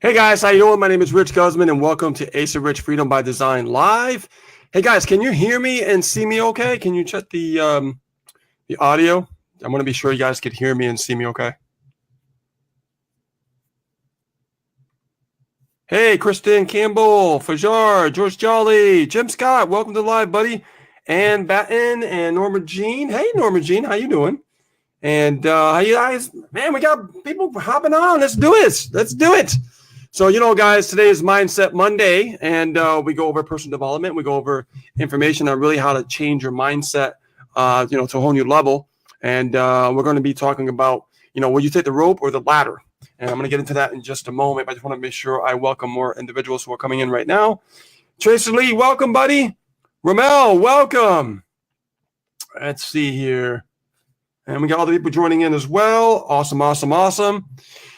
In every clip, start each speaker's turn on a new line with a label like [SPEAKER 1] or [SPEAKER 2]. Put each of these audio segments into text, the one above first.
[SPEAKER 1] Hey guys, how you doing? My name is Rich Guzman and welcome to Ace of Rich Freedom by Design Live. Hey guys, can you hear me and see me okay? Can you check the audio? I want to be sure you guys could hear me and see me okay. Hey, Kristen Campbell, Fajar, George Jolly, Jim Scott, welcome to the live, buddy. And Batten and Norma Jean. Hey, Norma Jean, how you doing? And how you guys? Man, we got people hopping on. Let's do this. Let's do it. So, guys, today is Mindset Monday, and we go over personal development. We go over information on really how to change your mindset, to a whole new level. And we're going to be talking about, will you take the rope or the ladder? And I'm going to get into that in just a moment. But I just want to make sure I welcome more individuals who are coming in right now. Tracy Lee, welcome, buddy. Ramel, welcome. Let's see here. And we got all the people joining in as well. Awesome, awesome, awesome.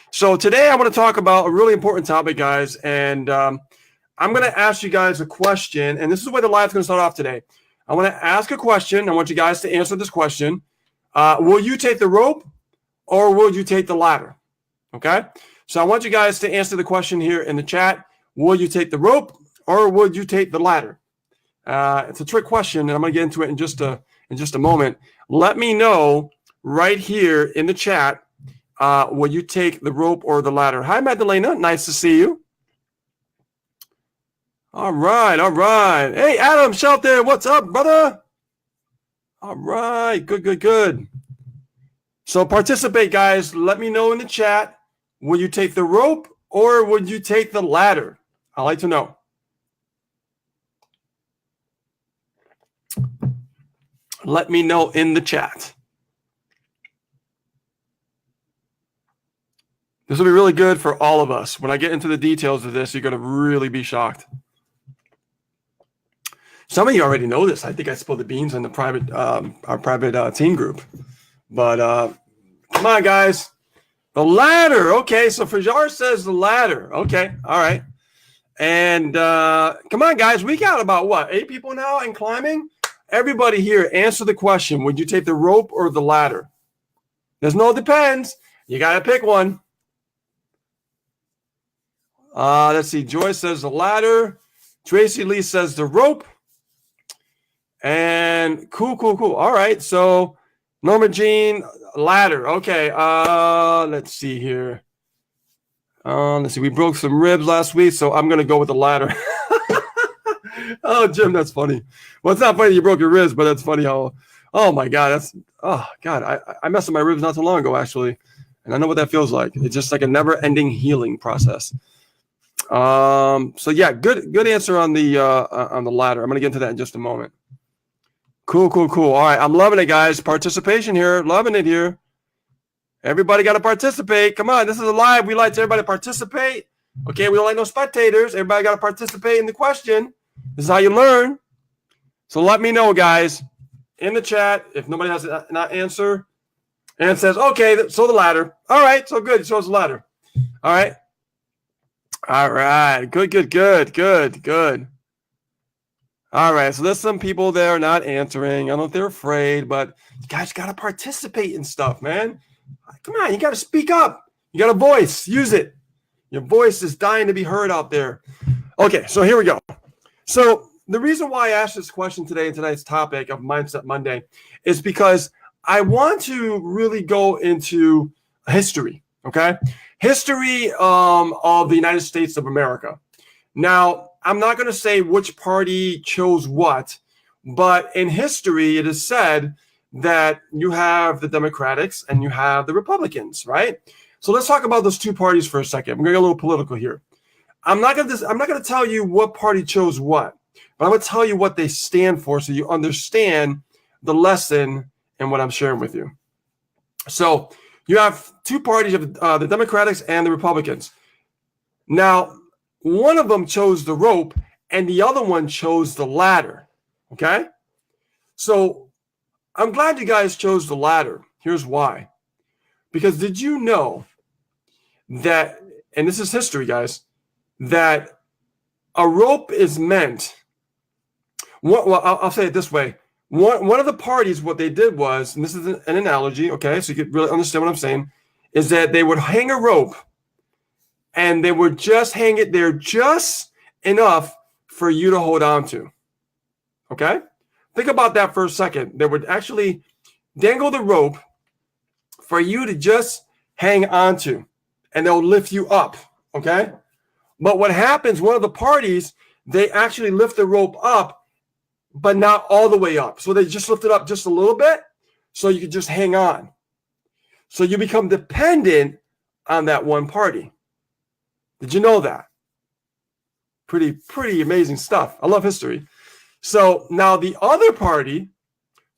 [SPEAKER 1] So today I want to talk about a really important topic, guys. And I'm going to ask you guys a question. And this is the way the live's going to start off today. I want to ask a question. I want you guys to answer this question. Will you take the rope or will you take the ladder? Okay. So I want you guys to answer the question here in the chat. Will you take the rope or will you take the ladder? It's a trick question, and I'm going to get into it in just a moment. Let me know right here in the chat. Will you take the rope or the ladder? Hi, Magdalena. Nice to see you. All right. All right. Hey, Adam Shelton. What's up, brother? All right. Good, good, good. So participate, guys. Let me know in the chat. Will you take the rope or would you take the ladder? I'd like to know. Let me know in the chat. This will be really good for all of us. When I get into the details of this, you're going to really be shocked. Some of you already know this. I think I spilled the beans in the our private team group. But come on, guys. The ladder. Okay, so Fajar says the ladder. Okay, all right. And come on, guys. We got about, 8 people now in climbing? Everybody here, answer the question. Would you take the rope or the ladder? There's no depends. You got to pick one. Let's see. Joyce says the ladder. Tracy Lee says the rope. And cool. All right. So Norma Jean, ladder. Okay. Let's see here. Let's see. We broke some ribs last week, so I'm going to go with the ladder. Oh, Jim, that's funny. Well, it's not funny you broke your ribs, but that's funny how, oh my God, I messed up my ribs not too long ago, actually. And I know what that feels like. It's just like a never-ending healing process. So yeah, good answer on the ladder. I'm going to get into that in just a moment. Cool. All right. I'm loving it, guys. Participation here. Loving it here. Everybody got to participate. Come on. This is a live. We like everybody to participate. Okay. We don't like no spectators. Everybody got to participate in the question. This is how you learn. So let me know, guys, in the chat if nobody has an answer and it says, okay, so the ladder. All right, so good. So it's the ladder. All right. All right. Good. All right. So there's some people there not answering. I don't know if they're afraid, but you guys got to participate in stuff, man. Come on. You got to speak up. You got a voice. Use it. Your voice is dying to be heard out there. Okay. So here we go. So the reason why I asked this question today in tonight's topic of Mindset Monday is because I want to really go into history, okay? History of the United States of America. Now, I'm not going to say which party chose what, but in history, it is said that you have the Democrats and you have the Republicans, right? So let's talk about those two parties for a second. I'm going to get a little political here. I'm not going to tell you what party chose what, but I'm going to tell you what they stand for so you understand the lesson and what I'm sharing with you. So you have two parties of the Democrats and the Republicans. Now, one of them chose the rope and the other one chose the ladder. Okay? So I'm glad you guys chose the ladder. Here's why. Because did you know that, and this is history, guys, that a rope is meant, well, I'll say it this way. One of the parties, what they did was, and this is an analogy, okay, so you could really understand what I'm saying, is that they would hang a rope and they would just hang it there just enough for you to hold on to. Okay? Think about that for a second. They would actually dangle the rope for you to just hang on to, and they'll lift you up. Okay? But what happens, one of the parties, they actually lift the rope up, but not all the way up. So they just lift it up just a little bit so you can just hang on. So you become dependent on that one party. Did you know that? Pretty amazing stuff. I love history. So now the other party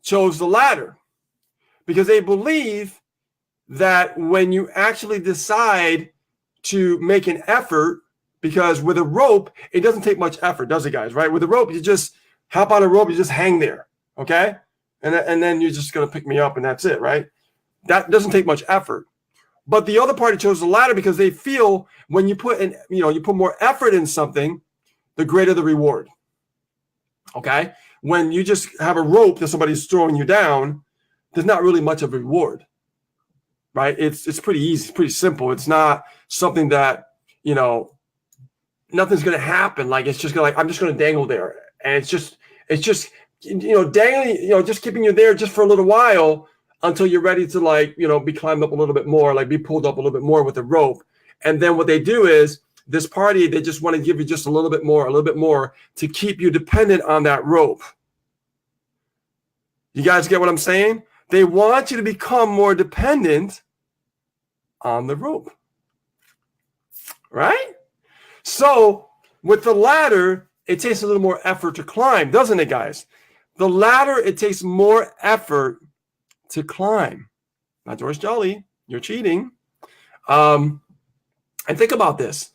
[SPEAKER 1] chose the latter because they believe that when you actually decide to make an effort, because with a rope, it doesn't take much effort, does it, guys? Right? With a rope, you just hop on a rope, you just hang there, okay? And then you're just going to pick me up, and that's it, right? That doesn't take much effort. But the other party chose the latter because they feel when you put in, you put more effort in something, the greater the reward. Okay? When you just have a rope that somebody's throwing you down, there's not really much of a reward. Right? It's pretty easy, it's pretty simple. It's not something that, nothing's going to happen. Like it's just going to I'm just going to dangle there. And it's just dangling, just keeping you there just for a little while until you're ready to be climbed up a little bit more, like be pulled up a little bit more with a rope. And then what they do is this party, they just want to give you just a little bit more to keep you dependent on that rope. You guys get what I'm saying? They want you to become more dependent on the rope. Right? So with the ladder, it takes a little more effort to climb, doesn't it, guys? The ladder, it takes more effort to climb. Now, George Jolly, you're cheating. And think about this.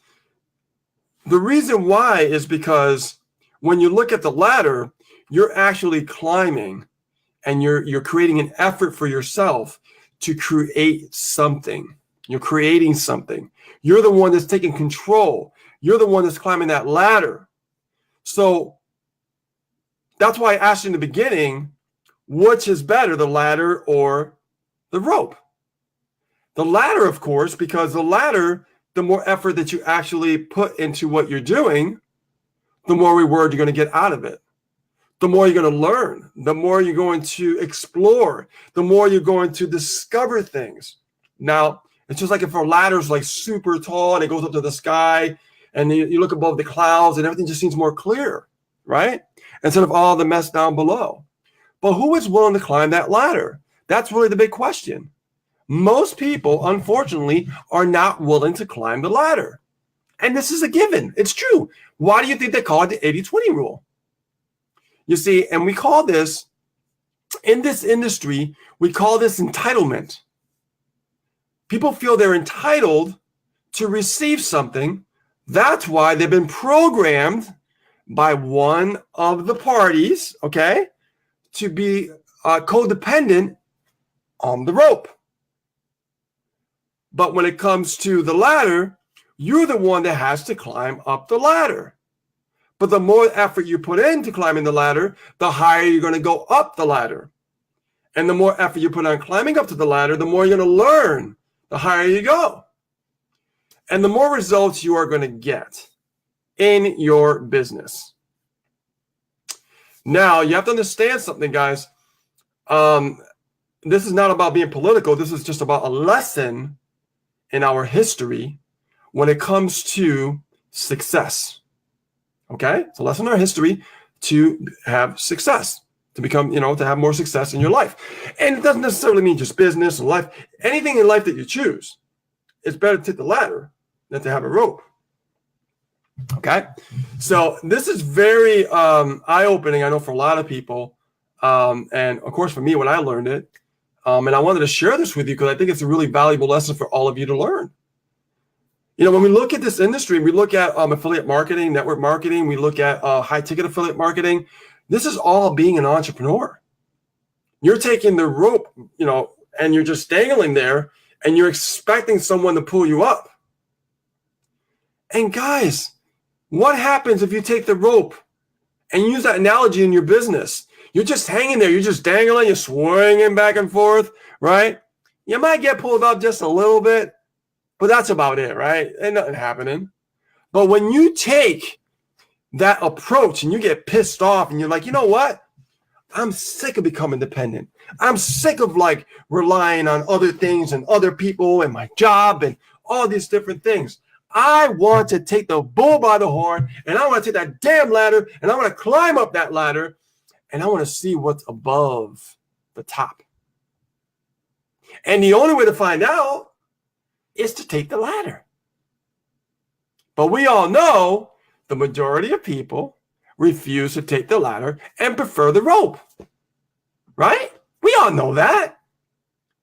[SPEAKER 1] The reason why is because when you look at the ladder, you're actually climbing and you're creating an effort for yourself to create something. You're creating something. You're the one that's taking control. You're the one that's climbing that ladder. So that's why I asked you in the beginning, which is better, the ladder or the rope? The ladder, of course, because the ladder, the more effort that you actually put into what you're doing, the more reward you're going to get out of it. The more you're going to learn, the more you're going to explore, the more you're going to discover things. Now, it's just like if a ladder is like super tall and it goes up to the sky and you look above the clouds and everything just seems more clear, right? Instead of all the mess down below. But who is willing to climb that ladder? That's really the big question. Most people, unfortunately, are not willing to climb the ladder. And this is a given. It's true. Why do you think they call it the 80-20 rule? You see, and we call this, in this industry, we call this entitlement. People feel they're entitled to receive something. That's why they've been programmed by one of the parties, okay, to be codependent on the rope. But when it comes to the ladder, you're the one that has to climb up the ladder. But the more effort you put into climbing the ladder, the higher you're going to go up the ladder. And the more effort you put on climbing up to the ladder, the more you're going to learn, the higher you go. And the more results you are going to get in your business. Now, you have to understand something, guys. This is not about being political. This is just about a lesson in our history when it comes to success. Okay? It's a lesson in our history to have success, to become, to have more success in your life. And it doesn't necessarily mean just business and life. Anything in life that you choose, it's better to take the ladder than to have a rope. Okay? So this is very eye-opening, I know, for a lot of people. And of course, for me, when I learned it, and I wanted to share this with you because I think it's a really valuable lesson for all of you to learn. When we look at this industry, we look at affiliate marketing, network marketing, we look at high-ticket affiliate marketing. This is all being an entrepreneur. You're taking the rope, and you're just dangling there, and you're expecting someone to pull you up. And guys, what happens if you take the rope and use that analogy in your business? You're just hanging there. You're just dangling. You're swinging back and forth, right? You might get pulled up just a little bit, But that's about it, right? Ain't nothing happening. But when you take that approach and you get pissed off and you're like, you know what? I'm sick of becoming dependent. I'm sick of like relying on other things and other people and my job and all these different things. I want to take the bull by the horn and I want to take that damn ladder and I want to climb up that ladder and I want to see what's above the top. And the only way to find out is to take the ladder. But we all know the majority of people refuse to take the ladder and prefer the rope, right? We all know that.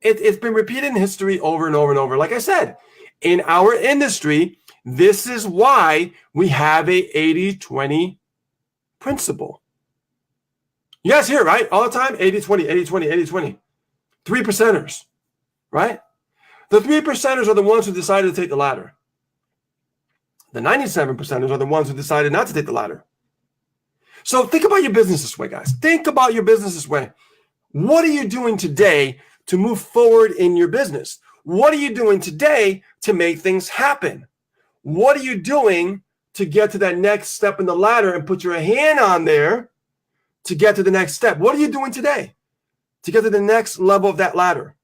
[SPEAKER 1] It's been repeated in history over and over and over. Like I said, in our industry, this is why we have a 80-20 principle. You guys hear, right? All the time, 80-20, 80-20, 80-20. 3%ers, right? The 3%ers are the ones who decided to take the ladder. The 97%ers are the ones who decided not to take the ladder. So think about your business this way, guys. Think about your business this way. What are you doing today to move forward in your business? What are you doing today to make things happen? What are you doing to get to that next step in the ladder and put your hand on there to get to the next step? What are you doing today to get to the next level of that ladder?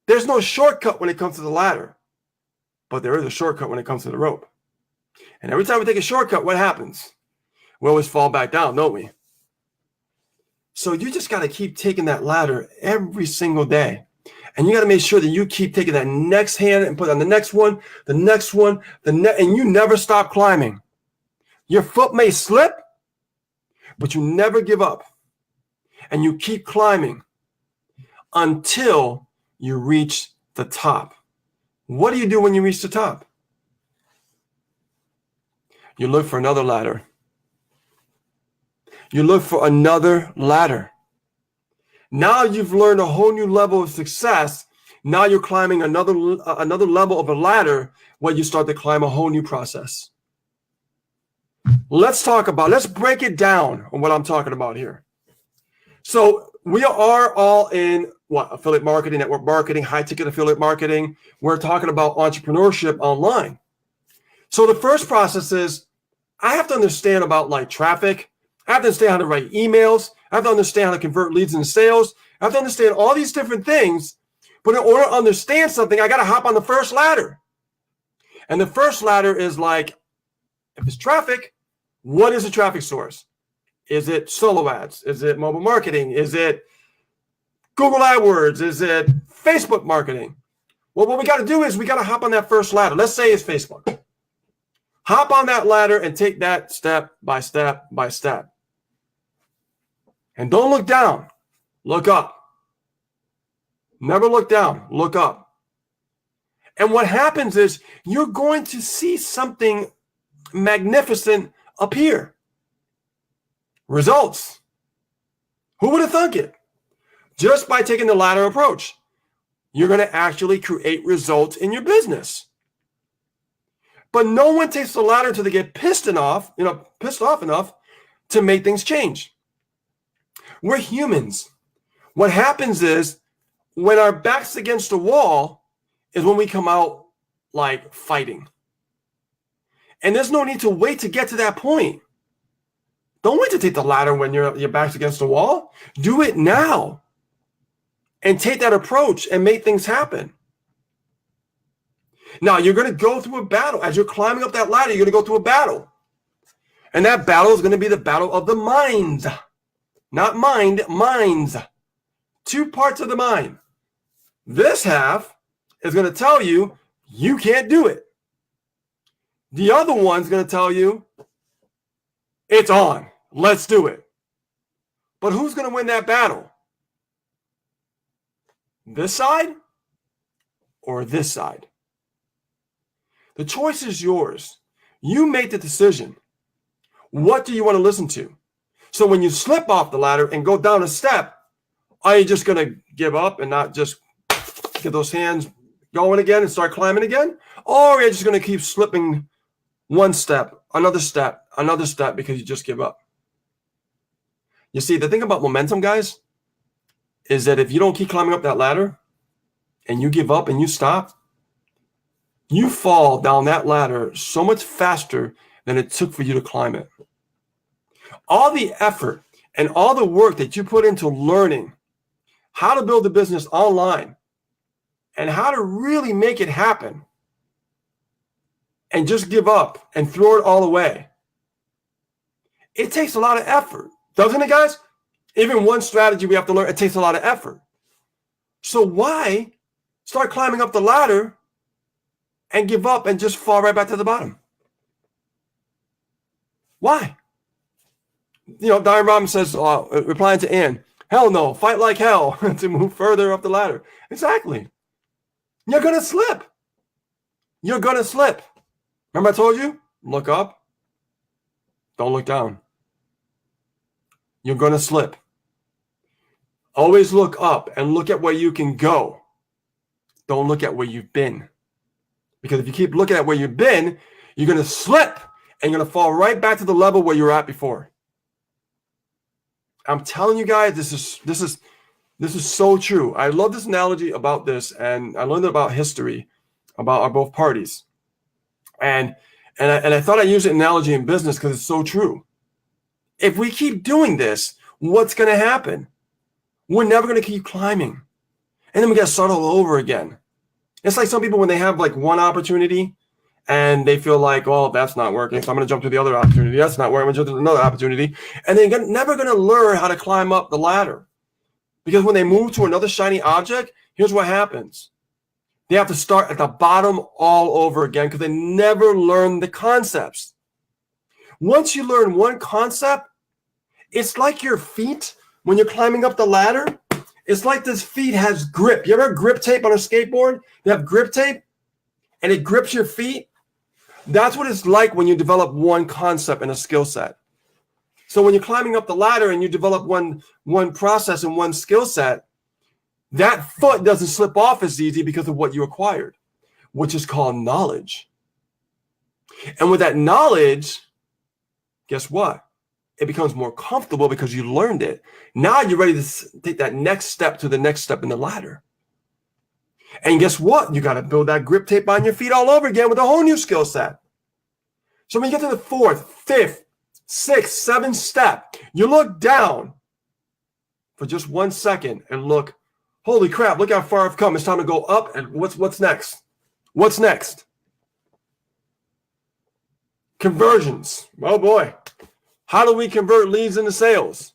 [SPEAKER 1] There's no shortcut when it comes to the ladder, but there is a shortcut when it comes to the rope. And every time we take a shortcut, what happens? We always fall back down, don't we? So you just got to keep taking that ladder every single day. And you got to make sure that you keep taking that next hand and put on the next one, and you never stop climbing. Your foot may slip, but you never give up. And you keep climbing until you reach the top. What do you do when you reach the top? You look for another ladder. You look for another ladder. Now you've learned a whole new level of success. Now you're climbing another level of a ladder where you start to climb a whole new process. Let's break it down on what I'm talking about here. So we are all in affiliate marketing, network marketing, high ticket affiliate marketing. We're talking about entrepreneurship online. So the first process is I have to understand about like traffic. I have to understand how to write emails. I have to understand how to convert leads into sales. I have to understand all these different things. But in order to understand something, I got to hop on the first ladder. And the first ladder is like, if it's traffic, what is a traffic source? Is it solo ads? Is it mobile marketing? Is it Google AdWords? Is it Facebook marketing? Well, what we got to do is we got to hop on that first ladder. Let's say it's Facebook. Hop on that ladder and take that step by step by step. And don't look down. Look up. Never look down. Look up. And what happens is you're going to see something magnificent appear. Results. Who would have thunk it? Just by taking the ladder approach, you're going to actually create results in your business. But no one takes the ladder until they get pissed off enough to make things change. We're humans. What happens is when our back's against the wall is when we come out like fighting. And there's no need to wait to get to that point. Don't wait to take the ladder when your back's against the wall. Do it now. And take that approach and make things happen. Now, you're going to go through a battle. As you're climbing up that ladder, you're going to go through a battle. And that battle is going to be the battle of the minds. Not mind, minds. Two parts of the mind. This half is going to tell you, you can't do it. The other one's going to tell you, it's on. Let's do it. But who's going to win that battle? This side or this side? The choice is yours. You make the decision. What do you want to listen to? So when you slip off the ladder and go down a step, are you just going to give up and not just get those hands going again and start climbing again? Or are you just going to keep slipping one step, another step because you just give up? You see, the thing about momentum, guys, is that if you don't keep climbing up that ladder and you give up and you stop, you fall down that ladder so much faster than it took for you to climb it. All the effort and all the work that you put into learning how to build a business online and how to really make it happen and just give up and throw it all away. It takes a lot of effort, doesn't it, guys? Even one strategy we have to learn, it takes a lot of effort. So why start climbing up the ladder and give up and just fall right back to the bottom? Why? Diane Robinson says, replying to Ann, hell no, fight like hell to move further up the ladder. Exactly. You're going to slip. You're going to slip. Remember I told you? Look up. Don't look down. You're going to slip. Always look up and look at where you can go. Don't look at where you've been. Because if you keep looking at where you've been, you're going to slip and you're going to fall right back to the level where you were at before. I'm telling you guys, this is so true. I love this analogy about this, and I learned it about history, about our both parties. And I thought I'd use an analogy in business because it's so true. If we keep doing this, what's going to happen? We're never going to keep climbing. And then we got to start all over again. It's like some people when they have like one opportunity and they feel like, oh, that's not working, so I'm going to jump to the other opportunity. That's not working, I'm going to jump to another opportunity. And they're never going to learn how to climb up the ladder. Because when they move to another shiny object, here's what happens. They have to start at the bottom all over again because they never learn the concepts. Once you learn one concept, it's like your feet when you're climbing up the ladder. It's like this feet has grip. You ever have grip tape on a skateboard? You have grip tape and it grips your feet. That's what it's like when you develop one concept and a skill set. So when you're climbing up the ladder and you develop one process and one skill set, that foot doesn't slip off as easy because of what you acquired, which is called knowledge. And with that knowledge, guess what? It becomes more comfortable because you learned it. Now you're ready to take that next step to the next step in the ladder. And guess what? You got to build that grip tape on your feet all over again with a whole new skill set. So when you get to the fourth, fifth, sixth, seventh step, you look down for just 1 second and look, holy crap, look how far I've come. It's time to go up. And what's next? What's next? Conversions. Oh boy. How do we convert leads into sales?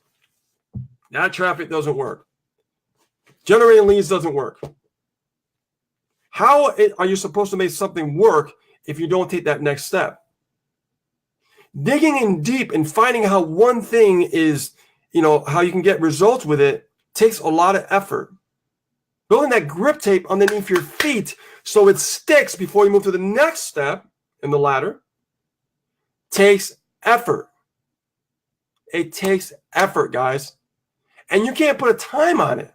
[SPEAKER 1] That traffic doesn't work. Generating leads doesn't work. How are you supposed to make something work if you don't take that next step? Digging in deep and finding how one thing is, how you can get results with it takes a lot of effort. Building that grip tape underneath your feet so it sticks before you move to the next step in the ladder takes effort. It takes effort, guys. And you can't put a time on it.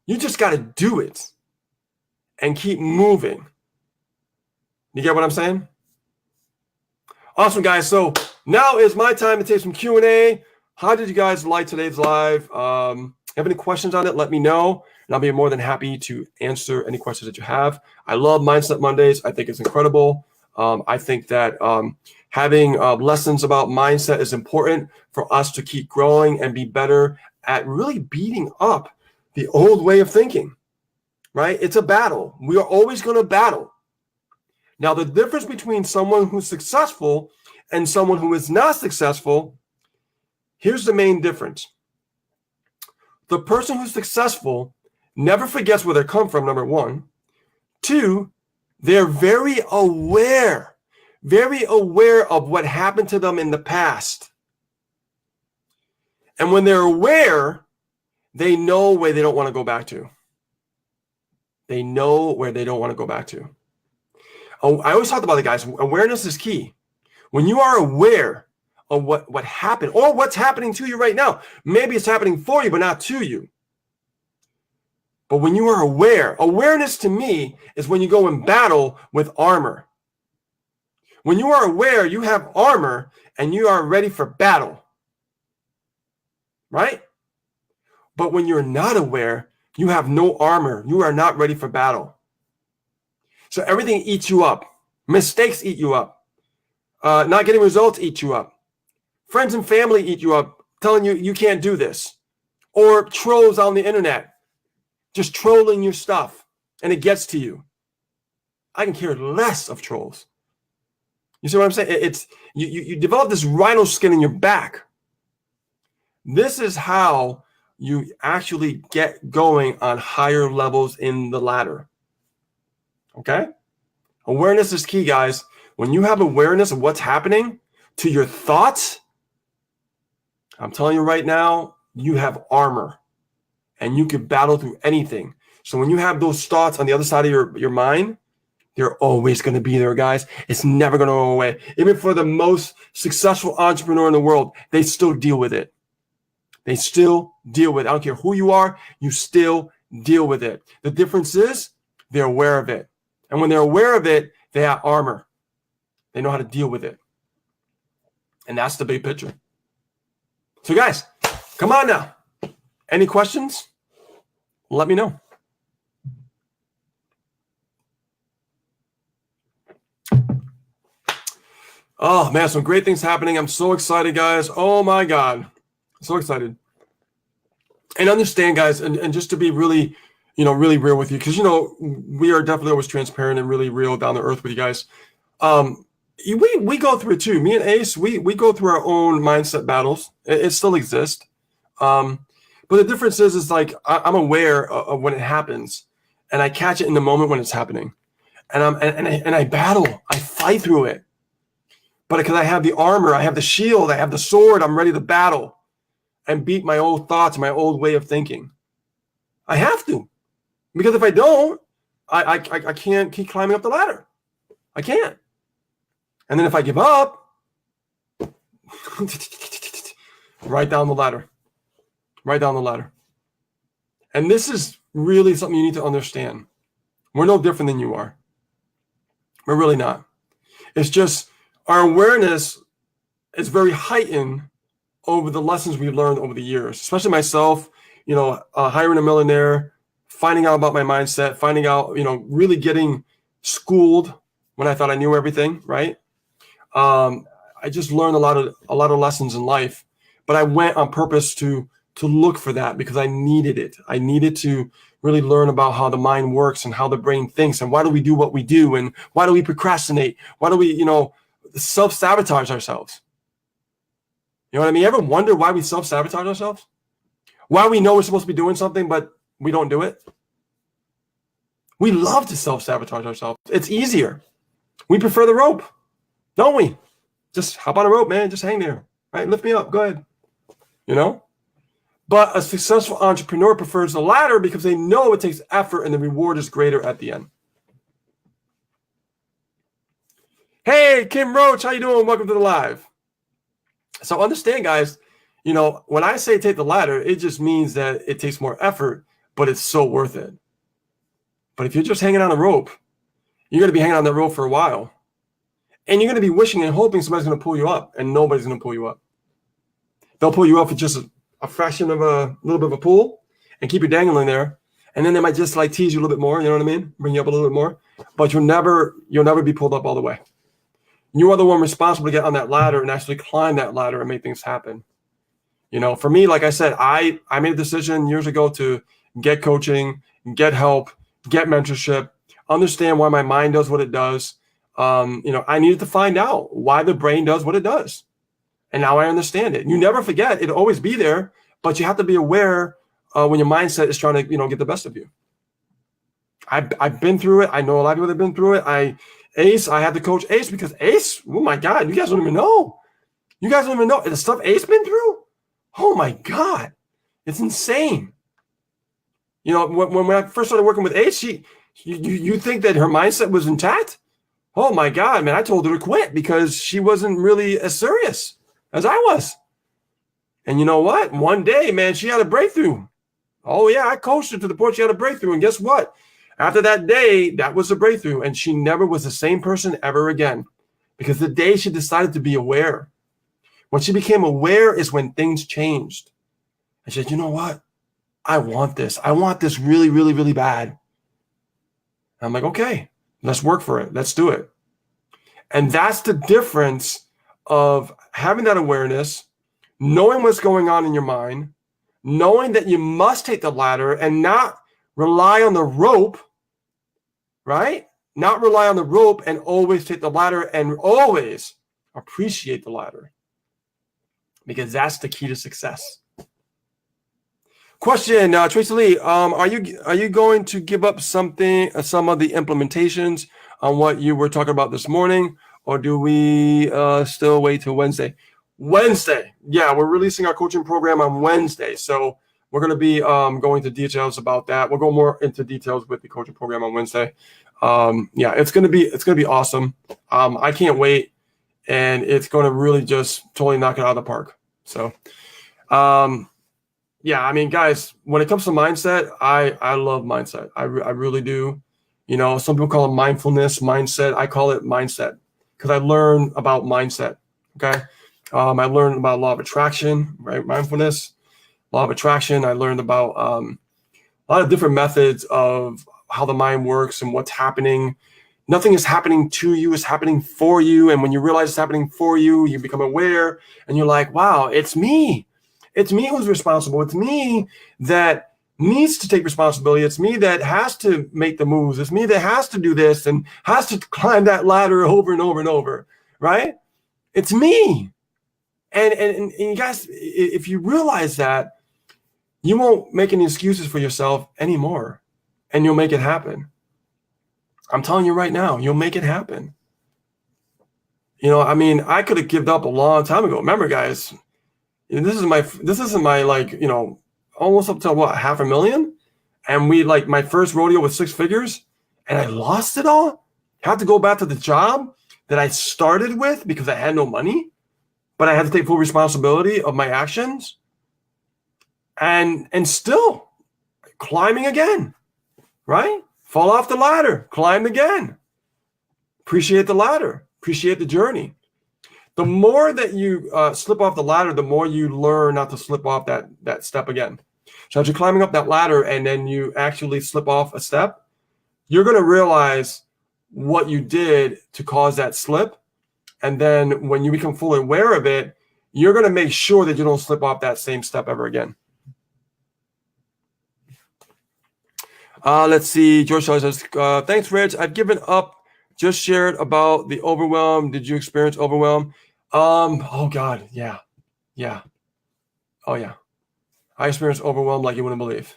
[SPEAKER 1] You just got to do it and keep moving. You get what I'm saying? Awesome, guys. So now is my time to take some Q&A. How did you guys like today's live? Have any questions on it? Let me know, and I'll be more than happy to answer any questions that you have. I love Mindset Mondays. I think it's incredible. I think that having lessons about mindset is important for us to keep growing and be better at really beating up the old way of thinking, right? It's a battle. We are always going to battle. Now, the difference between someone who's successful and someone who is not successful, here's the main difference. The person who's successful never forgets where they come from, number one. Two, they're very aware of what happened to them in the past. And when they're aware, they know where they don't want to go back to. They know where they don't want to go back to. Oh, I always talk about it, guys. Awareness is key. When you are aware of what happened or what's happening to you right now, maybe it's happening for you, but not to you. But when you are aware, awareness to me is when you go in battle with armor. When you are aware, you have armor and you are ready for battle. Right? But when you're not aware, You have no armor. You are not ready for battle. So everything eats you up. Mistakes eat you up. Not getting results eat you up. Friends and family eat you up, telling you you can't do this. Or trolls on the internet, just trolling your stuff, and it gets to you. I can care less of trolls. You see what I'm saying? It's you develop this rhino skin in your back. This is how you actually get going on higher levels in the ladder. Okay? Awareness is key, guys. When you have awareness of what's happening to your thoughts, I'm telling you right now, you have armor and you can battle through anything. So when you have those thoughts on the other side of your mind, they're always going to be there, guys. It's never going to go away. Even for the most successful entrepreneur in the world, they still deal with it. They still deal with it. I don't care who you are, you still deal with it. The difference is they're aware of it. And when they're aware of it, they have armor. They know how to deal with it. And that's the big picture. So guys, come on now. Any questions? Let me know. Oh man, some great things happening. I'm so excited, guys. Oh my God. So excited. And understand, guys, and just to be really, really real with you, because, we are definitely always transparent and really real down to earth with you guys. We go through it too. Me and Ace, we go through our own mindset battles. It still exists. But the difference is like, I'm aware of when it happens and I catch it in the moment when it's happening. And I battle, I fight through it. But because I have the armor, I have the shield, I have the sword, I'm ready to battle and beat my old thoughts, my old way of thinking. I have to, because if I don't, I can't keep climbing up the ladder. I can't. And then if I give up, right down the ladder. And this is really something you need to understand. We're no different than you are. We're really not. It's just our awareness is very heightened over the lessons we've learned over the years, especially myself, hiring a millionaire, finding out about my mindset, finding out, really getting schooled when I thought I knew everything, right? I just learned a lot of lessons in life, but I went on purpose to look for that because I needed it. I needed to really learn about how the mind works and how the brain thinks and why do we do what we do and why do we procrastinate? Why do we, self-sabotage ourselves? You know what I mean? Ever wonder why we self-sabotage ourselves? Why we know we're supposed to be doing something, but we don't do it? We love to self-sabotage ourselves. It's easier. We prefer the rope, don't we? Just hop on a rope, man. Just hang there. Right? Lift me up. Go ahead. But a successful entrepreneur prefers the ladder because they know it takes effort and the reward is greater at the end. Hey, Kim Roach, how you doing? Welcome to the live. So understand, guys, when I say take the ladder, it just means that it takes more effort, but it's so worth it. But if you're just hanging on a rope, you're going to be hanging on that rope for a while. And you're going to be wishing and hoping somebody's going to pull you up, and nobody's going to pull you up. They'll pull you up for just a fraction of a little bit of a pull and keep you dangling there. And then they might just like tease you a little bit more, you know what I mean? Bring you up a little bit more. But you'll never be pulled up all the way. You are the one responsible to get on that ladder and actually climb that ladder and make things happen. For me, like I said, I made a decision years ago to get coaching, get help, get mentorship, understand why my mind does what it does. I needed to find out why the brain does what it does. And now I understand it. You never forget. It'll always be there, but you have to be aware when your mindset is trying to, get the best of you. I've been through it. I know a lot of people that have been through it. I had to coach Ace because Ace, oh my God, you guys don't even know. You guys don't even know the stuff Ace been through. Oh my God, it's insane. When I first started working with Ace, you think that her mindset was intact? Oh my God, man, I told her to quit because she wasn't really as serious as I was. And you know what? One day, man, she had a breakthrough. Oh yeah, I coached her to the point she had a breakthrough. And guess what? After that day, that was a breakthrough. And she never was the same person ever again. Because the day she decided to be aware. When she became aware is when things changed. And she said, you know what? I want this. I want this really, really, really bad. I'm like, okay, let's work for it. Let's do it. And that's the difference of having that awareness, knowing what's going on in your mind, knowing that you must take the ladder and not rely on the rope, right? Not rely on the rope and always take the ladder and always appreciate the ladder, because that's the key to success. Question, Tracy Lee, are you going to give up some of the implementations on what you were talking about this morning, or do we still wait till Wednesday? Wednesday, yeah, we're releasing our coaching program on Wednesday, so we're going to be going into details about that. We'll go more into details with the coaching program on Wednesday. Yeah, it's going to be awesome. I can't wait, and it's going to really just totally knock it out of the park. So. Yeah, I mean, guys, when it comes to mindset, I love mindset. I really do. You know, some people call it mindfulness, mindset. I call it mindset because I learned about mindset. Okay. I learned about law of attraction, right? Mindfulness, law of attraction. I learned about a lot of different methods of how the mind works and what's happening. Nothing is happening to you, it's happening for you. And when you realize it's happening for you, you become aware and you're like, wow, it's me. It's me who's responsible. It's me that needs to take responsibility. It's me that has to make the moves. It's me that has to do this and has to climb that ladder over and over and over, right? It's me. And you guys, if you realize that, you won't make any excuses for yourself anymore, and you'll make it happen. I'm telling you right now, you'll make it happen. You know, I mean, I could have given up a long time ago. Remember, guys, this isn't my like, you know, almost up to what, $500,000, and we like my first rodeo with 6 figures, and I lost it all. Had to go back to the job that I started with because I had no money, but I had to take full responsibility of my actions, and still climbing again, right? Fall off the ladder, climb again. Appreciate the ladder, appreciate the journey. The more that you slip off the ladder, the more you learn not to slip off that step again. So as you're climbing up that ladder and then you actually slip off a step, you're going to realize what you did to cause that slip. And then when you become fully aware of it, you're going to make sure that you don't slip off that same step ever again. Let's see. George says, thanks, Rich. I've given up. Just shared about the overwhelm. Did you experience overwhelm? Oh God, yeah. Oh yeah. I experienced overwhelm like you wouldn't believe.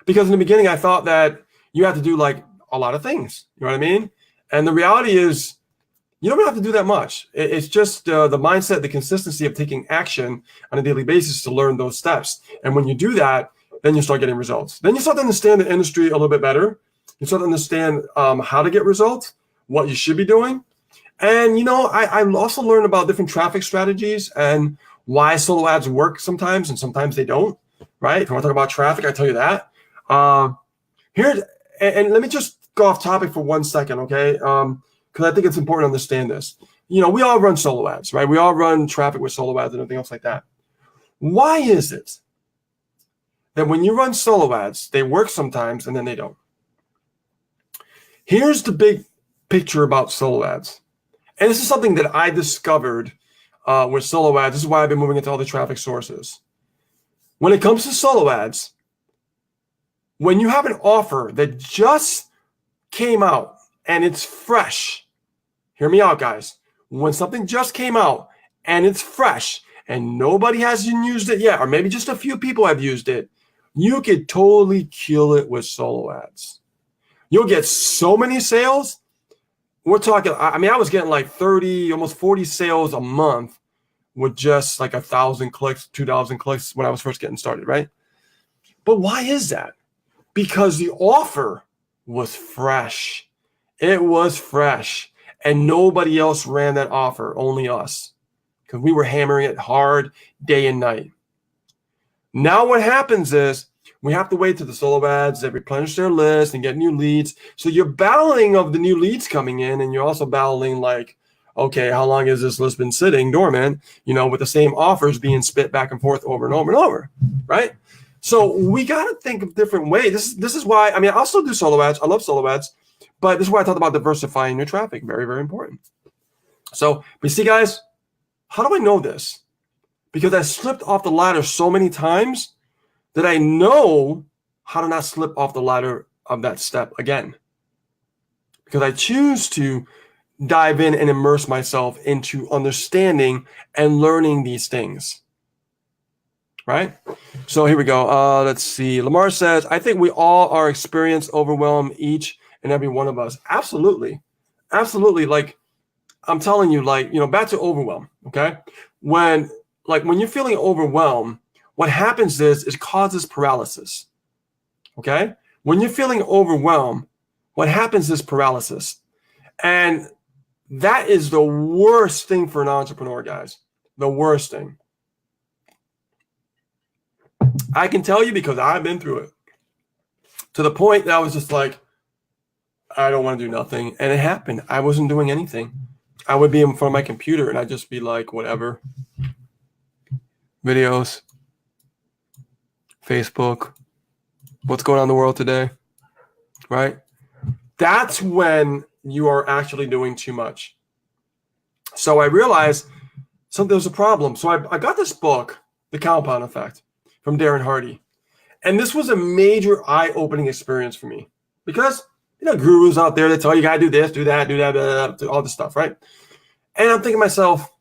[SPEAKER 1] Because in the beginning, I thought that you have to do like a lot of things. You know what I mean? And the reality is, you don't have to do that much. It's just the mindset, the consistency of taking action on a daily basis to learn those steps. And when you do that, then you start getting results. Then you start to understand the industry a little bit better. You start to understand how to get results, what you should be doing. And, you know, I also learned about different traffic strategies and why solo ads work sometimes and sometimes they don't, right? If you want to talk about traffic, I tell you that. And let me just go off topic for 1 second, okay? Because I think it's important to understand this. You know, we all run solo ads, right? We all run traffic with solo ads and everything else like that. Why is it that when you run solo ads, they work sometimes and then they don't? Here's the big picture about solo ads. And this is something that I discovered with solo ads. This is why I've been moving into all the traffic sources. When it comes to solo ads, when you have an offer that just came out and it's fresh, hear me out, guys. When something just came out and it's fresh and nobody has used it yet, or maybe just a few people have used it, you could totally kill it with solo ads. You'll get so many sales. We're talking, I mean, I was getting like 30, almost 40 sales a month with just like 1,000 clicks, 2,000 clicks when I was first getting started, right? But why is that? Because the offer was fresh. It was fresh. And nobody else ran that offer, only us. Because we were hammering it hard day and night. Now what happens is we have to wait till the solo ads that replenish their list and get new leads. So you're battling of the new leads coming in, and you're also battling like, okay, how long has this list been sitting dormant? You know, with the same offers being spit back and forth over and over and over, right? So we got to think of different ways. This is why, I mean, I'll still do solo ads. I love solo ads, but this is why I talked about diversifying your traffic. Very, very important. So, but see, guys, how do I know this? Because I slipped off the ladder so many times that I know how to not slip off the ladder of that step again. Because I choose to dive in and immerse myself into understanding and learning these things. Right? So here we go. Let's see. Lamar says, I think we all are experienced overwhelm, each and every one of us. Absolutely. Absolutely. Like, I'm telling you, like, you know, back to overwhelm. Okay. When you're feeling overwhelmed, what happens is it causes paralysis. Okay. When you're feeling overwhelmed, what happens is paralysis. And that is the worst thing for an entrepreneur, guys. The worst thing. I can tell you because I've been through it. To the point that I was just like, I don't want to do nothing. And it happened. I wasn't doing anything. I would be in front of my computer and I'd just be like, whatever. Videos. Facebook. What's going on in the world today? Right? That's when you are actually doing too much. So I realized there's a problem. So I got this book, The Compound Effect, from Darren Hardy. And this was a major eye-opening experience for me because, you know, gurus out there that tell you got to do this, do that, blah, blah, blah, all this stuff, right? And I'm thinking to myself,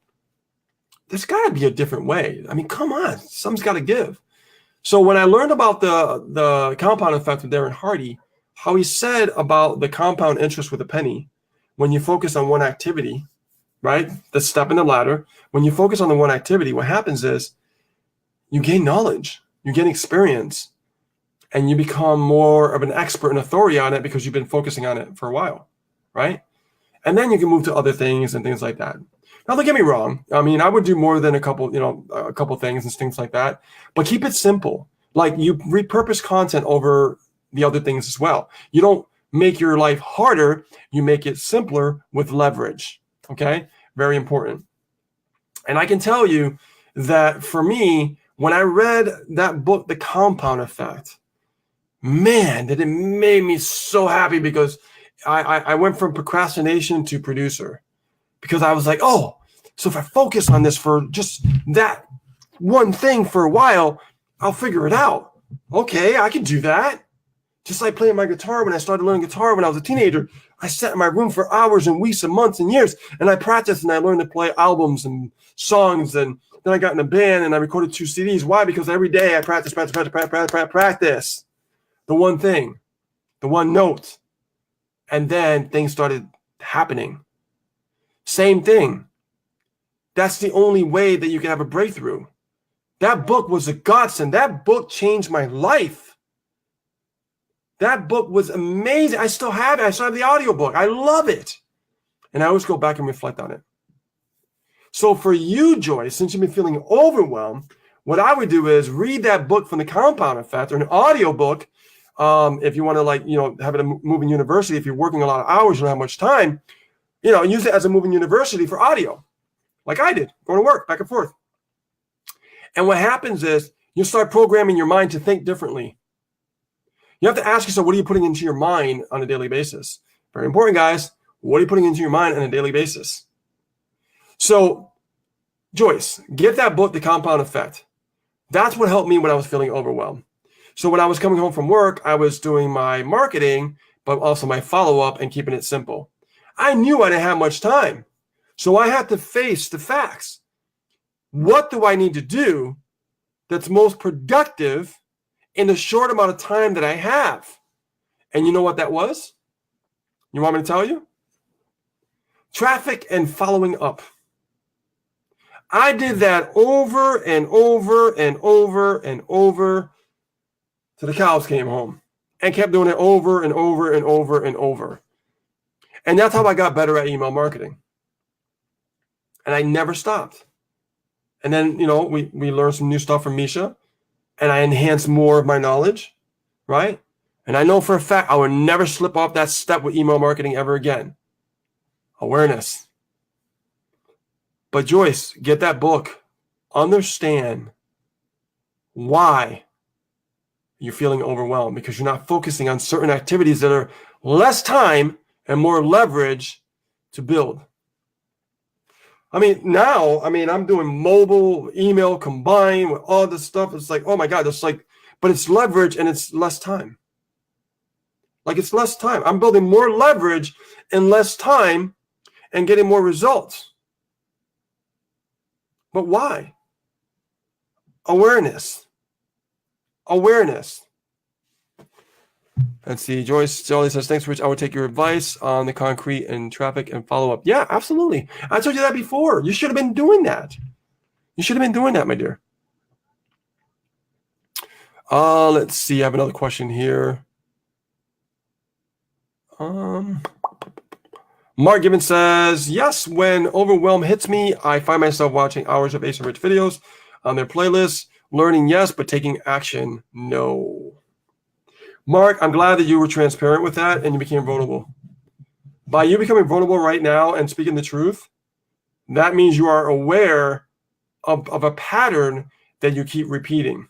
[SPEAKER 1] there's got to be a different way. I mean, come on, something's got to give. So when I learned about the compound effect of Darren Hardy, how he said about the compound interest with a penny, when you focus on one activity, right, the step in the ladder, when you focus on the one activity, what happens is you gain knowledge, you gain experience, and you become more of an expert and authority on it because you've been focusing on it for a while, right? And then you can move to other things and things like that. Now, don't get me wrong. I mean, I would do more than a couple things and things like that, but keep it simple. Like, you repurpose content over the other things as well. You don't make your life harder. You make it simpler with leverage. Okay. Very important. And I can tell you that for me, when I read that book, The Compound Effect, man, that it made me so happy because I went from procrastination to producer because I was like, oh, so if I focus on this for just that one thing for a while, I'll figure it out. Okay, I can do that. Just like playing my guitar when I started learning guitar when I was a teenager, I sat in my room for hours and weeks and months and years, and I practiced and I learned to play albums and songs, and then I got in a band and I recorded 2 CDs. Why? Because every day I practice the one thing, the one note, and then things started happening. Same thing. That's the only way that you can have a breakthrough. That book was a godsend. That book changed my life. That book was amazing. I still have it. I still have the audiobook. I love it. And I always go back and reflect on it. So for you, Joyce, since you've been feeling overwhelmed, what I would do is read that book from The Compound Effect, or an audiobook. If you want to have it a moving university, if you're working a lot of hours, you don't have much time, use it as a moving university for audio, like I did, going to work back and forth. And what happens is you start programming your mind to think differently. You have to ask yourself, what are you putting into your mind on a daily basis? Very important, guys. What are you putting into your mind on a daily basis? So, Joyce, get that book, The Compound Effect. That's what helped me when I was feeling overwhelmed. So when I was coming home from work, I was doing my marketing, but also my follow-up and keeping it simple. I knew I didn't have much time. So I had to face the facts. What do I need to do that's most productive in the short amount of time that I have? And you know what that was? You want me to tell you? Traffic and following up. I did that over and over and over and over till the cows came home, and kept doing it over and over and over and over. And that's how I got better at email marketing. And I never stopped. And then, we learned some new stuff from Misha, and I enhanced more of my knowledge, right? And I know for a fact I would never slip off that step with email marketing ever again. Awareness. But Joyce, get that book. Understand why you're feeling overwhelmed because you're not focusing on certain activities that are less time and more leverage to build. Now, I'm doing mobile, email combined with all this stuff. It's like, oh my God, but it's leverage and it's less time. It's less time. I'm building more leverage in less time and getting more results. But why? Awareness. Let's see. Joyce Jolly says, thanks, Rich. I would take your advice on the concrete and traffic and follow up. Yeah, absolutely. I told you that before. You should have been doing that. My dear. Let's see. I have another question here. Mark Gibbons says, yes, when overwhelm hits me, I find myself watching hours of Ace and Rich videos on their playlists. Learning, yes, but taking action, no. Mark, I'm glad that you were transparent with that and you became vulnerable. By you becoming vulnerable right now and speaking the truth, that means you are aware of a pattern that you keep repeating.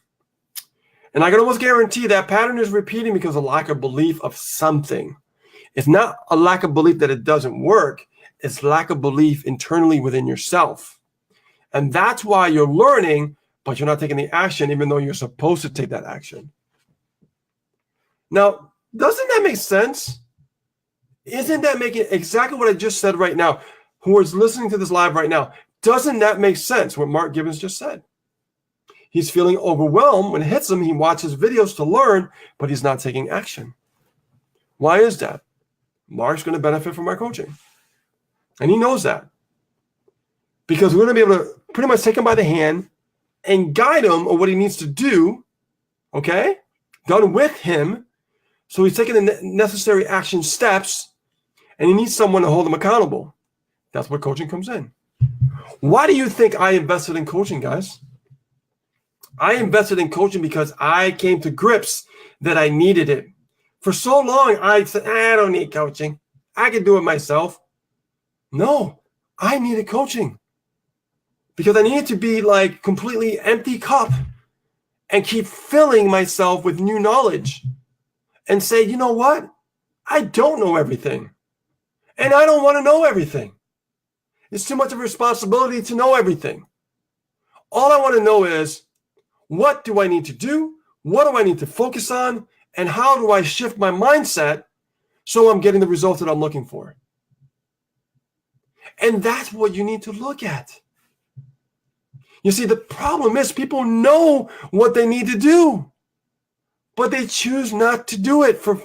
[SPEAKER 1] And I can almost guarantee that pattern is repeating because of lack of belief of something. It's not a lack of belief that it doesn't work. It's lack of belief internally within yourself. And that's why you're learning, but you're not taking the action, even though you're supposed to take that action. Now, doesn't that make sense? Isn't that making exactly what I just said right now? Who is listening to this live right now, doesn't that make sense, what Mark Gibbons just said? He's feeling overwhelmed. When it hits him, he watches videos to learn, but he's not taking action. Why is that? Mark's going to benefit from my coaching. And he knows that. Because we're going to be able to pretty much take him by the hand and guide him on what he needs to do, okay? Done with him. So he's taking the necessary action steps, and he needs someone to hold him accountable. That's where coaching comes in. Why do you think I invested in coaching, guys? I invested in coaching because I came to grips that I needed it. For so long, I said, I don't need coaching. I can do it myself. No, I needed coaching because I needed to be like completely empty cup and keep filling myself with new knowledge and say, you know what? I don't know everything and I don't want to know everything. It's too much of a responsibility to know everything. All I want to know is, what do I need to do? What do I need to focus on? And how do I shift my mindset so I'm getting the results that I'm looking for? And that's what you need to look at. You see, the problem is people know what they need to do, but they choose not to do it for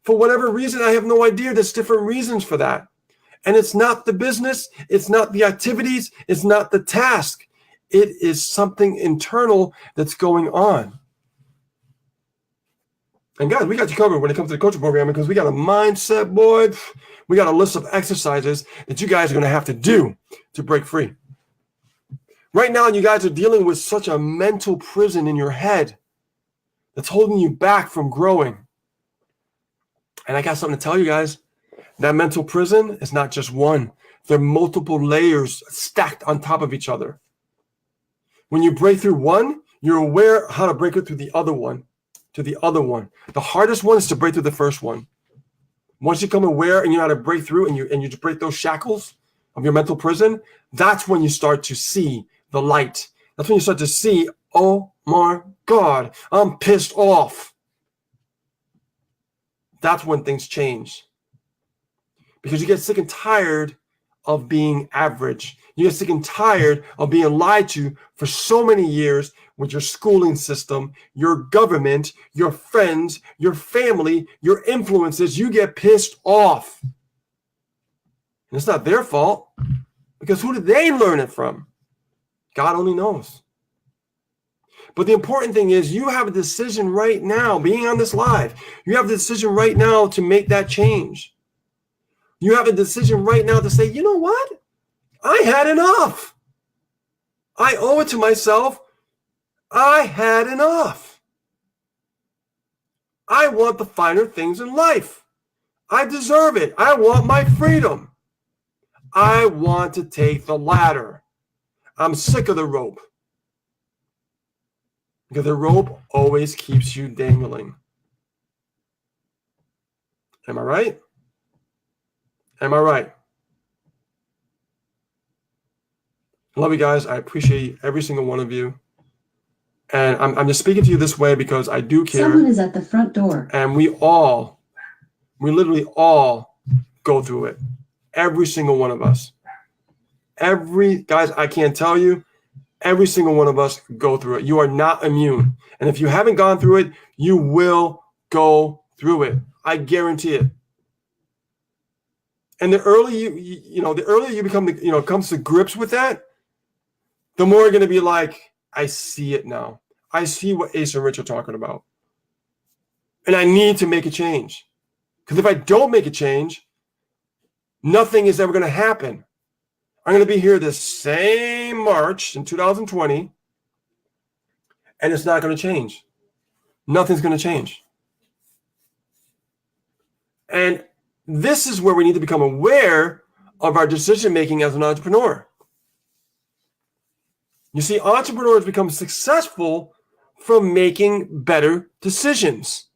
[SPEAKER 1] whatever reason. I have no idea. There's different reasons for that. And it's not the business. It's not the activities. It's not the task. It is something internal that's going on. And guys, we got you covered when it comes to the coaching program because we got a mindset, boy. We got a list of exercises that you guys are going to have to do to break free. Right now, you guys are dealing with such a mental prison in your head that's holding you back from growing. And I got something to tell you guys. That mental prison is not just one. There are multiple layers stacked on top of each other. When you break through one, you're aware how to break it through the other one. To the other one. The hardest one is to break through the first one. Once you become aware and you know how to break through and you break those shackles of your mental prison, that's when you start to see the light. That's when you start to see, oh my God, I'm pissed off. That's when things change. Because you get sick and tired of being average. You get sick and tired of being lied to for so many years with your schooling system, your government, your friends, your family, your influences. You get pissed off. And it's not their fault because who did they learn it from? God only knows. But the important thing is you have a decision right now, being on this live, you have the decision right now to make that change. You have a decision right now to say, you know what? I had enough. I owe it to myself. I had enough. I want the finer things in life. I deserve it. I want my freedom. I want to take the ladder. I'm sick of the rope. Because the rope always keeps you dangling. Am I right? Am I right? I love you guys. I appreciate every single one of you. And I'm just speaking to you this way because I do care.
[SPEAKER 2] Someone is at the front door.
[SPEAKER 1] And we literally all go through it. Every single one of us. Guys, I can't tell you, every single one of us go through it. You are not immune. And if you haven't gone through it, you will go through it. I guarantee it. And the earlier the earlier you become, comes to grips with that, the more you're going to be like, I see it now. I see what Ace and Rich are talking about. And I need to make a change. Because if I don't make a change, nothing is ever going to happen. I'm going to be here this same March in 2020, and it's not going to change. Nothing's going to change. And this is where we need to become aware of our decision making as an entrepreneur. You see, entrepreneurs become successful from making better decisions.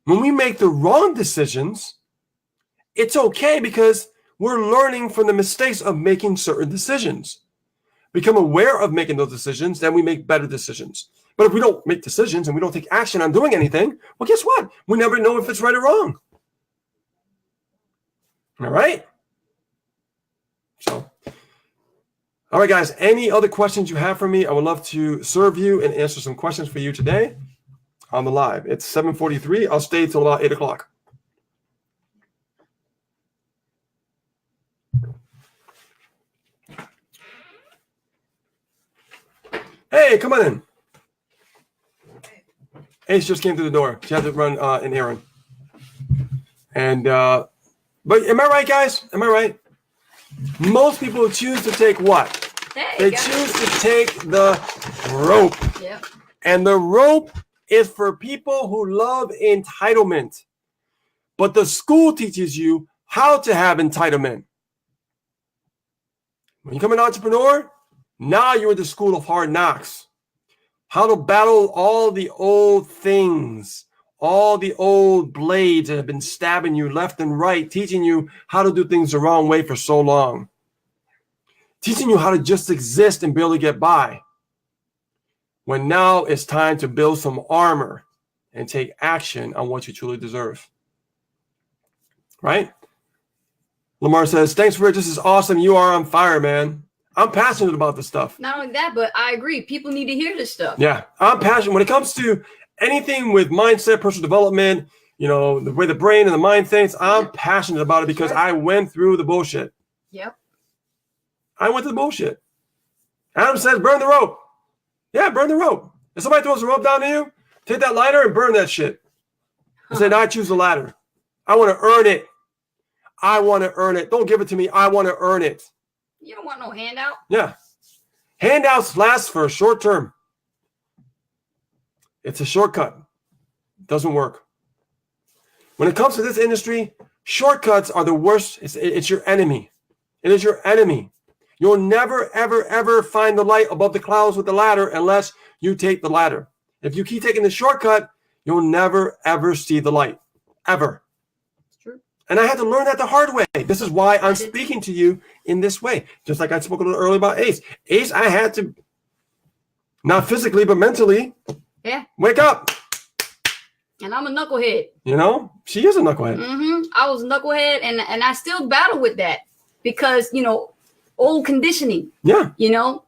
[SPEAKER 1] When we make the wrong decisions, it's okay because we're learning from the mistakes of making certain decisions. Become aware of making those decisions, then we make better decisions. But if we don't make decisions and we don't take action on doing anything, well, guess what? We never know if it's right or wrong. All right? So, all right, guys, any other questions you have for me? I would love to serve you and answer some questions for you today on the live. It's 7:43. I'll stay till about 8 o'clock. Hey, come on in. Ace just came through the door. She had to run an errand. And, but am I right, guys? Am I right? Most people choose to take what? They choose to take the rope.
[SPEAKER 3] Yep.
[SPEAKER 1] And the rope is for people who love entitlement. But the school teaches you how to have entitlement. When you become an entrepreneur, now you're in the school of hard knocks. How to battle all the old things, all the old blades that have been stabbing you left and right, teaching you how to do things the wrong way for so long. Teaching you how to just exist and barely get by. When now it's time to build some armor and take action on what you truly deserve. Right? Lamar says, thanks, Rich. This is awesome. You are on fire, man. I'm passionate about this stuff.
[SPEAKER 3] Not only that, but I agree. People need to hear this stuff.
[SPEAKER 1] Yeah, I'm passionate. When it comes to anything with mindset, personal development, the way the brain and the mind thinks, I'm passionate about it because I went through the bullshit.
[SPEAKER 3] Yep. I
[SPEAKER 1] went through the bullshit. Adam says, burn the rope. Yeah, burn the rope. If somebody throws a rope down to you, take that lighter and burn that shit. I said, I choose the ladder. I want to earn it. I want to earn it. Don't give it to me. I want to earn it.
[SPEAKER 3] You don't want no handout.
[SPEAKER 1] Yeah. Handouts last for a short term. It's a shortcut. Doesn't work. When it comes to this industry, shortcuts are the worst. It's your enemy. It is your enemy. You'll never, ever, ever find the light above the clouds with the ladder unless you take the ladder. If you keep taking the shortcut, you'll never, ever see the light. Ever. And I had to learn that the hard way. This is why I'm speaking to you in this way. Just like I spoke a little earlier about Ace. Ace, I had to, not physically, but mentally, wake up.
[SPEAKER 3] And I'm a knucklehead.
[SPEAKER 1] She is a knucklehead.
[SPEAKER 3] Mm-hmm. I was a knucklehead, and I still battle with that because, old conditioning.
[SPEAKER 1] Yeah.
[SPEAKER 3] You're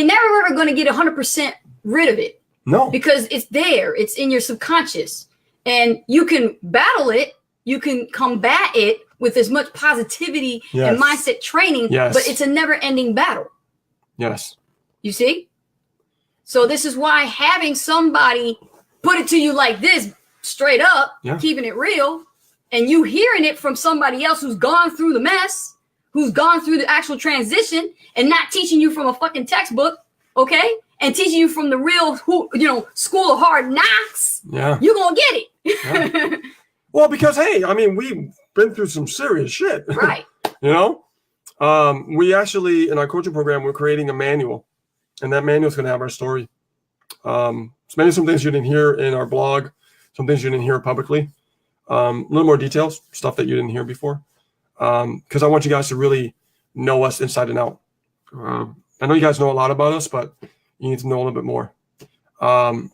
[SPEAKER 3] never ever going to get 100% rid of it.
[SPEAKER 1] No.
[SPEAKER 3] Because it's there. It's in your subconscious. And you can battle it. You can combat it with as much positivity and mindset training, but it's a never-ending battle.
[SPEAKER 1] Yes.
[SPEAKER 3] You see? So this is why having somebody put it to you like this, straight up, keeping it real, and you hearing it from somebody else who's gone through the mess, who's gone through the actual transition, and not teaching you from a fucking textbook, okay? And teaching you from the real, school of hard knocks, you're going to get it.
[SPEAKER 1] Yeah. Well, because, hey, we've been through some serious shit.
[SPEAKER 3] Right.
[SPEAKER 1] We actually, in our coaching program, we're creating a manual. And that manual is going to have our story Maybe some things you didn't hear in our blog, some things you didn't hear publicly, a little more details, stuff that you didn't hear before, because I want you guys to really know us inside and out. I know you guys know a lot about us, but you need to know a little bit more. And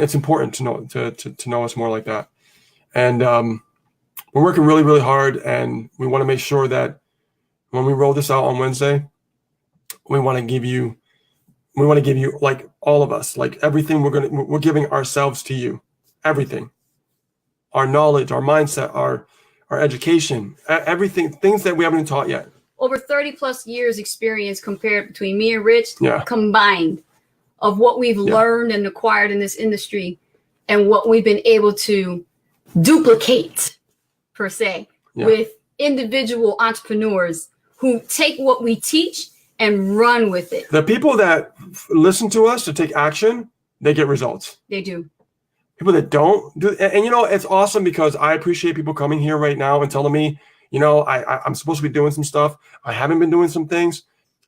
[SPEAKER 1] it's important to know to know us more like that. And we're working really, really hard, and we want to make sure that when we roll this out on Wednesday, we want to give you, like all of us, like everything we're giving ourselves to you, everything, our knowledge, our mindset, our education, everything, things that we haven't taught yet.
[SPEAKER 3] Over 30 plus years experience compared between me and Rich combined of what we've learned and acquired in this industry and what we've been able to duplicate per se with individual entrepreneurs who take what we teach and run with it.
[SPEAKER 1] The people that listen to us to take action, they get results.
[SPEAKER 3] They do.
[SPEAKER 1] People that don't do, and it's awesome because I appreciate people coming here right now and telling me, I'm supposed to be doing some stuff. I haven't been doing some things.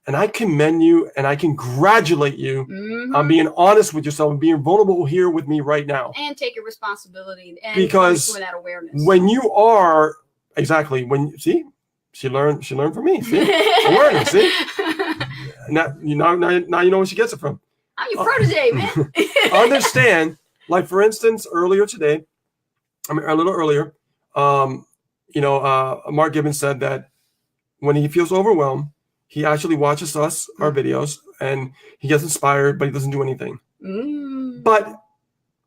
[SPEAKER 1] And I commend you and I congratulate you on being honest with yourself and being vulnerable here with me right now.
[SPEAKER 3] And taking responsibility and
[SPEAKER 1] because
[SPEAKER 3] for that awareness.
[SPEAKER 1] When you are she learned from me. See? Awareness, see? Now you know where she gets it from.
[SPEAKER 3] I'm your protege, man.
[SPEAKER 1] Understand, like for instance, a little earlier, Mark Gibbons said that when he feels overwhelmed, he actually watches our videos, and he gets inspired, but he doesn't do anything. But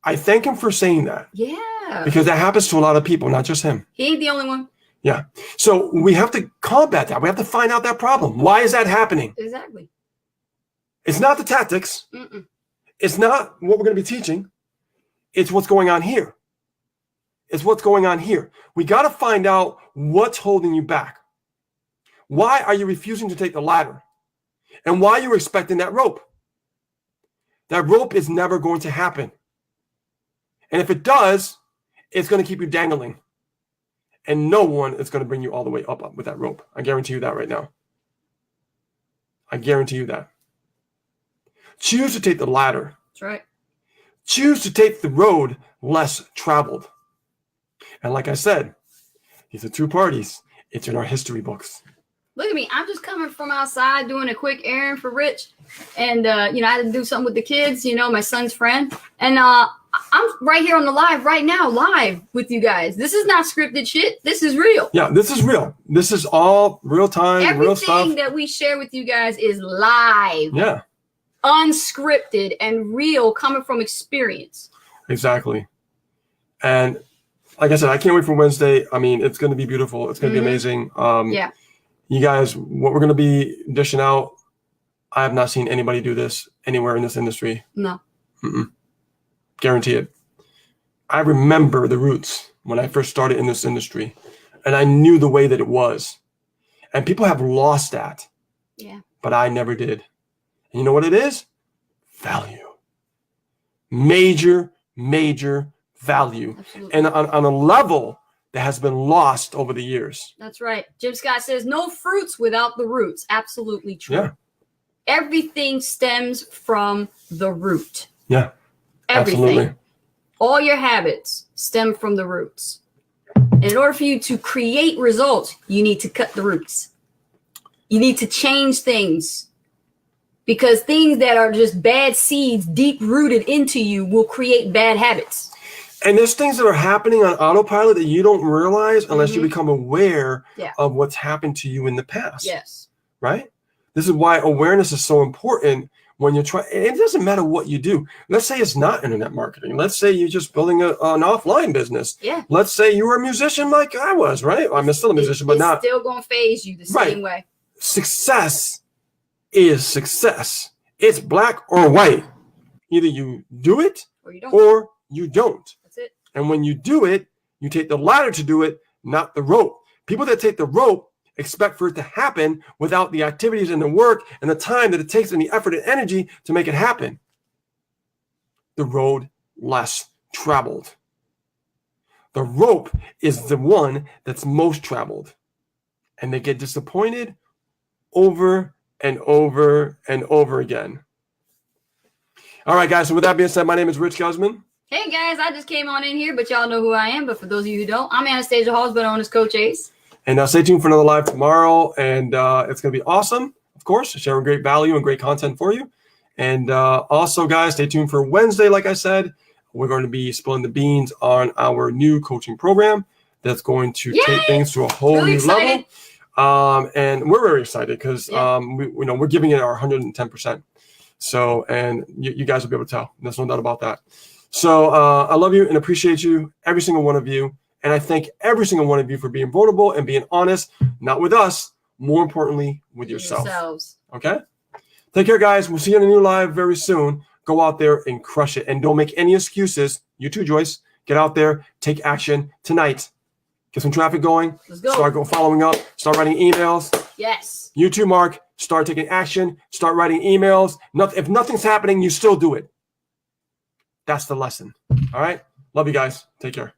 [SPEAKER 1] I thank him for saying that.
[SPEAKER 3] Yeah.
[SPEAKER 1] Because that happens to a lot of people, not just him.
[SPEAKER 3] He ain't the only one.
[SPEAKER 1] Yeah. So we have to combat that. We have to find out that problem. Why is that happening?
[SPEAKER 3] Exactly.
[SPEAKER 1] It's not the tactics. It's not what we're going to be teaching. It's what's going on here. It's what's going on here. We got to find out what's holding you back. Why are you refusing to take the ladder? And why are you expecting that rope? That rope is never going to happen. And if it does, it's going to keep you dangling. And no one is going to bring you all the way up with that rope. I guarantee you that right now. I guarantee you that. Choose to take the ladder.
[SPEAKER 3] That's right.
[SPEAKER 1] Choose to take the road less traveled. And like I said, these are two parties. It's in our history books.
[SPEAKER 3] Look at me. I'm just coming from outside doing a quick errand for Rich. And, I had to do something with the kids, my son's friend. And I'm right here on the live right now, live with you guys. This is not scripted shit. This is real.
[SPEAKER 1] Yeah, this is real. This is all real time, real stuff.
[SPEAKER 3] Everything that we share with you guys is live.
[SPEAKER 1] Yeah.
[SPEAKER 3] Unscripted and real, coming from experience.
[SPEAKER 1] Exactly. And like I said, I can't wait for Wednesday. I mean, it's going to be beautiful. It's going to be amazing. You guys, what we're going to be dishing out, I have not seen anybody do this anywhere in this industry.
[SPEAKER 3] No.
[SPEAKER 1] Guarantee it. I remember the roots when I first started in this industry, and I knew the way that it was. And people have lost that.
[SPEAKER 3] Yeah.
[SPEAKER 1] But I never did. And you know what it is? Value. Major value.
[SPEAKER 3] Absolutely.
[SPEAKER 1] And on a level that has been lost over the years.
[SPEAKER 3] That's right. Jim Scott says, no fruits without the roots. Absolutely true.
[SPEAKER 1] Yeah.
[SPEAKER 3] Everything stems from the root.
[SPEAKER 1] Yeah.
[SPEAKER 3] Everything.
[SPEAKER 1] Absolutely.
[SPEAKER 3] All your habits stem from the roots. And in order for you to create results, you need to cut the roots. You need to change things. Because things that are just bad seeds deep rooted into you will create bad habits.
[SPEAKER 1] And there's things that are happening on autopilot that you don't realize unless you become aware of what's happened to you in the past.
[SPEAKER 3] Yes.
[SPEAKER 1] Right? This is why awareness is so important when you're trying. It doesn't matter what you do. Let's say it's not internet marketing. Let's say you're just building an offline business.
[SPEAKER 3] Yeah.
[SPEAKER 1] Let's say you were a musician like I was, right? I'm still a musician, but not.
[SPEAKER 3] It's still going to phase you the same way.
[SPEAKER 1] Success is success. It's black or white. Either you do it
[SPEAKER 3] or you
[SPEAKER 1] don't.
[SPEAKER 3] That's it.
[SPEAKER 1] And when you do it, you take the ladder to do it, not the rope. People that take the rope expect for it to happen without the activities and the work and the time that it takes and the effort and energy to make it happen. The road less traveled. The rope is the one that's most traveled. And they get disappointed over and over and over again. All right, guys. So with that being said, my name is Rich Guzman.
[SPEAKER 3] Hey guys, I just came on in here, but y'all know who I am. But for those of you who don't, I'm Anastasia Halls, but known as Coach Ace.
[SPEAKER 1] And stay tuned for another live tomorrow. And it's going to be awesome, of course, sharing great value and great content for you. And also, guys, stay tuned for Wednesday. Like I said, we're going to be spilling the beans on our new coaching program that's going to take things to a whole new level. And we're very excited because we're giving it our 110%. So, and you guys will be able to tell. There's no doubt about that. So I love you and appreciate you, every single one of you. And I thank every single one of you for being vulnerable and being honest, not with us, more importantly, with yourselves. Okay? Take care, guys. We'll see you in a new live very soon. Go out there and crush it. And don't make any excuses. You too, Joyce. Get out there. Take action tonight. Get some traffic going.
[SPEAKER 3] Let's go.
[SPEAKER 1] Start following up. Start writing emails.
[SPEAKER 3] Yes.
[SPEAKER 1] You too, Mark. Start taking action. Start writing emails. If nothing's happening, you still do it. That's the lesson. All right? Love you guys. Take care.